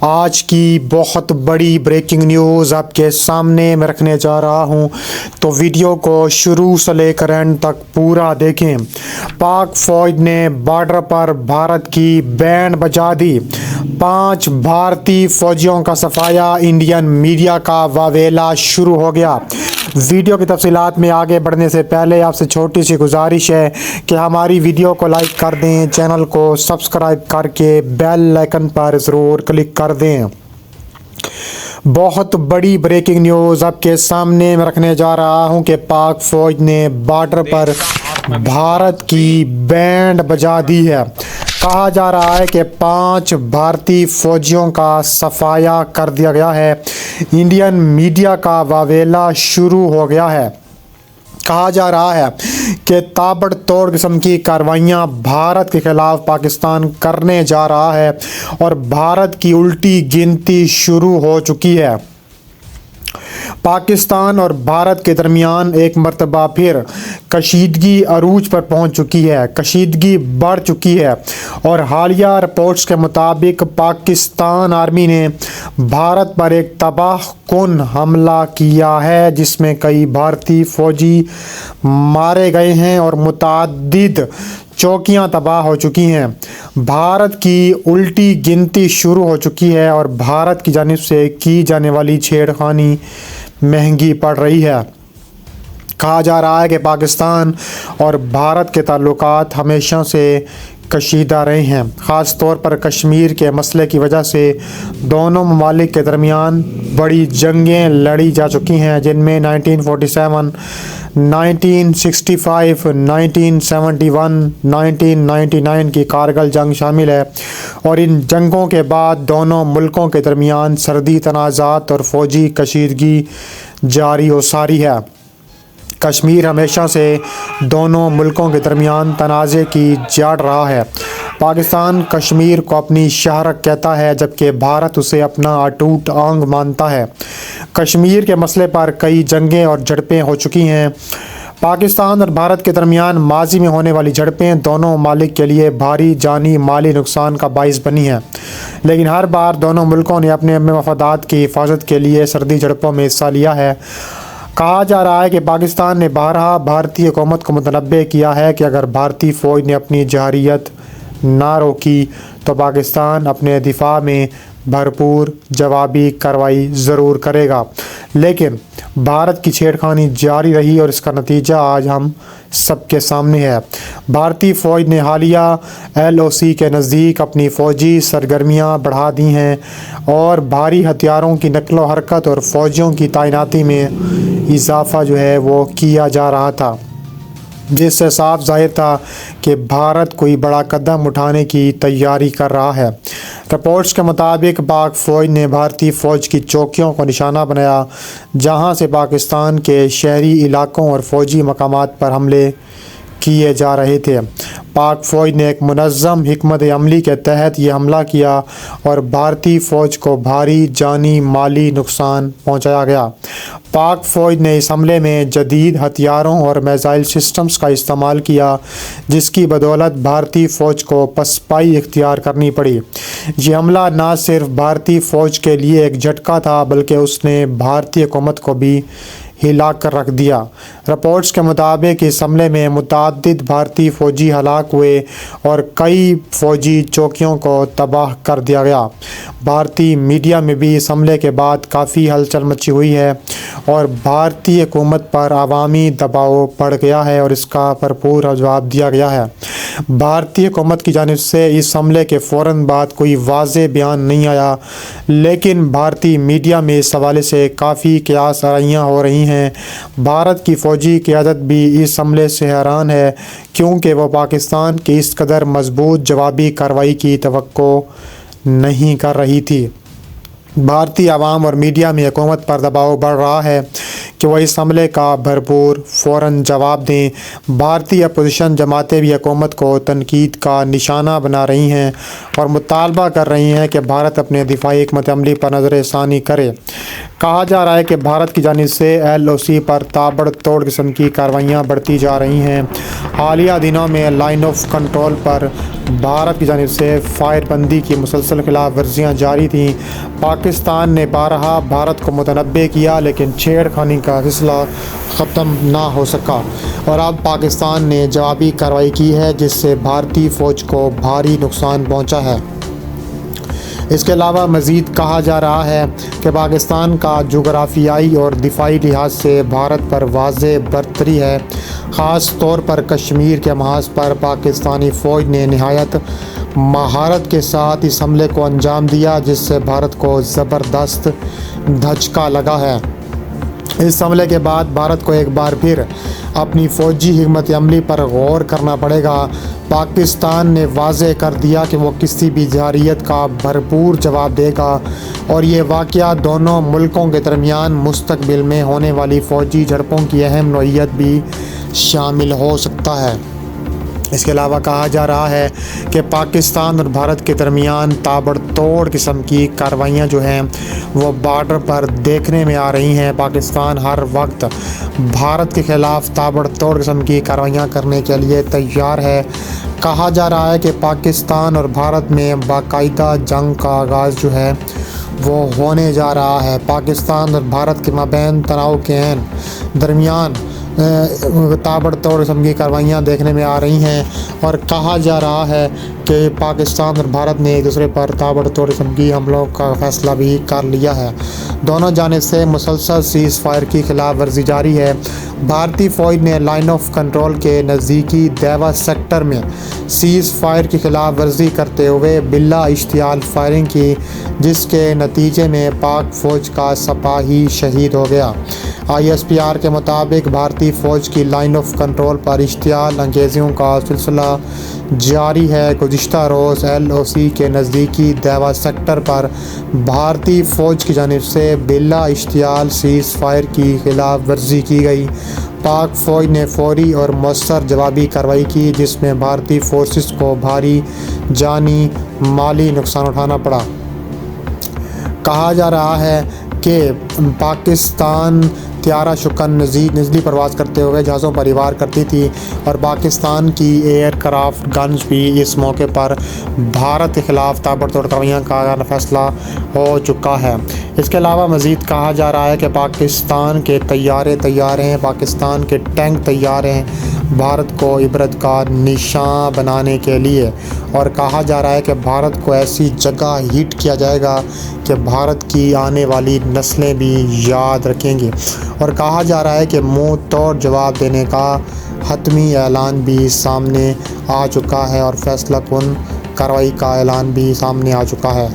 آج کی بہت بڑی بریکنگ نیوز آپ کے سامنے میں رکھنے جا رہا ہوں، تو ویڈیو کو شروع سے لے کر اینڈ تک پورا دیکھیں۔ پاک فوج نے بارڈر پر بھارت کی بینڈ بجا دی، 5 بھارتی فوجیوں کا صفایا، انڈین میڈیا کا واویلا شروع ہو گیا۔ ویڈیو کی تفصیلات میں آگے بڑھنے سے پہلے آپ سے چھوٹی سی گزارش ہے کہ ہماری ویڈیو کو لائک کر دیں، چینل کو سبسکرائب کر کے بیل آئیکن پر ضرور کلک کر دیں۔ بہت بڑی بریکنگ نیوز آپ کے سامنے میں رکھنے جا رہا ہوں کہ پاک فوج نے بارڈر پر بھارت کی بینڈ بجا دی ہے۔ کہا جا رہا ہے کہ 5 بھارتی فوجیوں کا صفایا کر دیا گیا ہے، انڈین میڈیا کا واویلا شروع ہو گیا ہے۔ کہا جا رہا ہے کہ تابڑ توڑ قسم کی کارروائیاں بھارت کے خلاف پاکستان کرنے جا رہا ہے اور بھارت کی الٹی گنتی شروع ہو چکی ہے۔ پاکستان اور بھارت کے درمیان ایک مرتبہ پھر کشیدگی عروج پر پہنچ چکی ہے، کشیدگی بڑھ چکی ہے، اور حالیہ رپورٹس کے مطابق پاکستان آرمی نے بھارت پر ایک تباہ کن حملہ کیا ہے جس میں کئی بھارتی فوجی مارے گئے ہیں اور متعدد چوکیاں تباہ ہو چکی ہیں۔ بھارت کی الٹی گنتی شروع ہو چکی ہے اور بھارت کی جانب سے کی جانے والی چھیڑ خانی مہنگی پڑ رہی ہے۔ کہا جا رہا ہے کہ پاکستان اور بھارت کے تعلقات ہمیشہ سے کشیدہ رہے ہیں، خاص طور پر کشمیر کے مسئلے کی وجہ سے دونوں ممالک کے درمیان بڑی جنگیں لڑی جا چکی ہیں، جن میں 1947، 1965، 1971، 1999 کی کارگل جنگ شامل ہے، اور ان جنگوں کے بعد دونوں ملکوں کے درمیان سرحدی تنازعات اور فوجی کشیدگی جاری و ساری ہے۔ کشمیر ہمیشہ سے دونوں ملکوں کے درمیان تنازع کی جڑ رہا ہے۔ پاکستان کشمیر کو اپنی شہرک کہتا ہے جبکہ بھارت اسے اپنا اٹوٹ انگ مانتا ہے۔ کشمیر کے مسئلے پر کئی جنگیں اور جھڑپیں ہو چکی ہیں۔ پاکستان اور بھارت کے درمیان ماضی میں ہونے والی جھڑپیں دونوں ممالک کے لیے بھاری جانی مالی نقصان کا باعث بنی ہیں، لیکن ہر بار دونوں ملکوں نے اپنے مفادات کی حفاظت کے لیے سرحدی جھڑپوں میں حصہ لیا ہے۔ کہا جا رہا ہے کہ پاکستان نے بارہا بھارتی حکومت کو متنبہ کیا ہے کہ اگر بھارتی فوج نے اپنی جارحیت نہ روکی تو پاکستان اپنے دفاع میں بھرپور جوابی کارروائی ضرور کرے گا، لیکن بھارت کی چھیڑ خانی جاری رہی اور اس کا نتیجہ آج ہم سب کے سامنے ہے۔ بھارتی فوج نے حالیہ LOC کے نزدیک اپنی فوجی سرگرمیاں بڑھا دی ہیں اور بھاری ہتھیاروں کی نقل و حرکت اور فوجیوں کی تعیناتی میں اضافہ وہ کیا جا رہا تھا، جس سے صاف ظاہر تھا کہ بھارت کوئی بڑا قدم اٹھانے کی تیاری کر رہا ہے۔ رپورٹس کے مطابق پاک فوج نے بھارتی فوج کی چوکیوں کو نشانہ بنایا جہاں سے پاکستان کے شہری علاقوں اور فوجی مقامات پر حملے کیے جا رہے تھے۔ پاک فوج نے ایک منظم حکمت عملی کے تحت یہ حملہ کیا اور بھارتی فوج کو بھاری جانی مالی نقصان پہنچایا گیا۔ پاک فوج نے اس حملے میں جدید ہتھیاروں اور میزائل سسٹمز کا استعمال کیا جس کی بدولت بھارتی فوج کو پسپائی اختیار کرنی پڑی۔ یہ حملہ نہ صرف بھارتی فوج کے لیے ایک جھٹکا تھا بلکہ اس نے بھارتی حکومت کو بھی ہلا کر رکھ دیا۔ رپورٹس کے مطابق اس حملے میں متعدد بھارتی فوجی ہلاک ہوئے اور کئی فوجی چوکیوں کو تباہ کر دیا گیا۔ بھارتی میڈیا میں بھی اس حملے کے بعد کافی ہلچل مچی ہوئی ہے اور بھارتی حکومت پر عوامی دباؤ بڑھ گیا ہے اور اس کا بھرپور جواب دیا گیا ہے۔ بھارتی حکومت کی جانب سے اس حملے کے فوراً بعد کوئی واضح بیان نہیں آیا، لیکن بھارتی میڈیا میں اس حوالے سے کافی قیاس آرائیاں ہو رہی ہیں۔ بھارت کی فوجی قیادت بھی اس حملے سے حیران ہے کیونکہ وہ پاکستان کی اس قدر مضبوط جوابی کارروائی کی توقع نہیں کر رہی تھی۔ بھارتی عوام اور میڈیا میں حکومت پر دباؤ بڑھ رہا ہے کہ وہ اس حملے کا بھرپور فوراً جواب دیں۔ بھارتی اپوزیشن جماعتیں بھی حکومت کو تنقید کا نشانہ بنا رہی ہیں اور مطالبہ کر رہی ہیں کہ بھارت اپنے دفاعی حکمت عملی پر نظر ثانی کرے۔ کہا جا رہا ہے کہ بھارت کی جانب سے LOC پر تابڑ توڑ قسم کی کارروائیاں بڑھتی جا رہی ہیں۔ حالیہ دنوں میں لائن آف کنٹرول پر بھارت کی جانب سے فائر بندی کی مسلسل خلاف ورزیاں جاری تھیں۔ پاکستان نے بارہا بھارت کو متنبع کیا لیکن چھیڑ خانی کا سلسلہ ختم نہ ہو سکا اور اب پاکستان نے جوابی کارروائی کی ہے جس سے بھارتی فوج کو بھاری نقصان پہنچا ہے۔ اس کے علاوہ مزید کہا جا رہا ہے کہ پاکستان کا جغرافیائی اور دفاعی لحاظ سے بھارت پر واضح برتری ہے۔ خاص طور پر کشمیر کے محاذ پر پاکستانی فوج نے نہایت مہارت کے ساتھ اس حملے کو انجام دیا جس سے بھارت کو زبردست دھچکا لگا ہے۔ اس حملے کے بعد بھارت کو ایک بار پھر اپنی فوجی حکمت عملی پر غور کرنا پڑے گا۔ پاکستان نے واضح کر دیا کہ وہ کسی بھی جارحیت کا بھرپور جواب دے گا اور یہ واقعہ دونوں ملکوں کے درمیان مستقبل میں ہونے والی فوجی جھڑپوں کی اہم نوعیت بھی شامل ہو سکتا ہے۔ اس کے علاوہ کہا جا رہا ہے کہ پاکستان اور بھارت کے درمیان تابڑ توڑ قسم کی کارروائیاں جو ہیں وہ بارڈر پر دیکھنے میں آ رہی ہیں۔ پاکستان ہر وقت بھارت کے خلاف تابڑ توڑ قسم کی کارروائیاں کرنے کے لیے تیار ہے۔ کہا جا رہا ہے کہ پاکستان اور بھارت میں باقاعدہ جنگ کا آغاز جو ہے وہ ہونے جا رہا ہے۔ پاکستان اور بھارت کے مابین تناؤ کے درمیان تابڑ توڑ قسم کی کارروائیاں دیکھنے میں آ رہی ہیں اور کہا جا رہا ہے کہ پاکستان اور بھارت نے ایک دوسرے پر تابڑ توڑ قسم کی حملوں کا فیصلہ بھی کر لیا ہے۔ دونوں جانب سے مسلسل سیز فائر کی خلاف ورزی جاری ہے۔ بھارتی فوج نے لائن آف کنٹرول کے نزدیکی دیوا سیکٹر میں سیز فائر کی خلاف ورزی کرتے ہوئے بلا اشتعال فائرنگ کی جس کے نتیجے میں پاک فوج کا سپاہی شہید ہو گیا۔ ISPR کے مطابق بھارتی فوج کی لائن آف کنٹرول پر اشتعال انگیزیوں کا سلسلہ جاری ہے۔ گزشتہ روز LOC کے نزدیکی دیوا سیکٹر پر بھارتی فوج کی جانب سے بلا اشتعال سیز فائر کی خلاف ورزی کی گئی۔ پاک فوج نے فوری اور مؤثر جوابی کارروائی کی جس میں بھارتی فورسز کو بھاری جانی مالی نقصان اٹھانا پڑا۔ کہا جا رہا ہے کہ پاکستان طیارہ شکن نزلی پرواز کرتے ہوئے جہازوں پر وار کرتی تھی اور پاکستان کی ایئر کرافٹ گنز بھی اس موقع پر بھارت کے خلاف تابڑ توڑ کارروائیاں کا فیصلہ ہو چکا ہے۔ اس کے علاوہ مزید کہا جا رہا ہے کہ پاکستان کے طیارے تیار ہیں، پاکستان کے ٹینک تیار ہیں بھارت کو عبرت کا نشان بنانے کے لیے اور کہا جا رہا ہے کہ بھارت کو ایسی جگہ ہٹ کیا جائے گا کہ بھارت کی آنے والی نسلیں بھی یاد رکھیں گی اور کہا جا رہا ہے کہ منہ توڑ جواب دینے کا حتمی اعلان بھی سامنے آ چکا ہے اور فیصلہ کن کارروائی کا اعلان بھی سامنے آ چکا ہے۔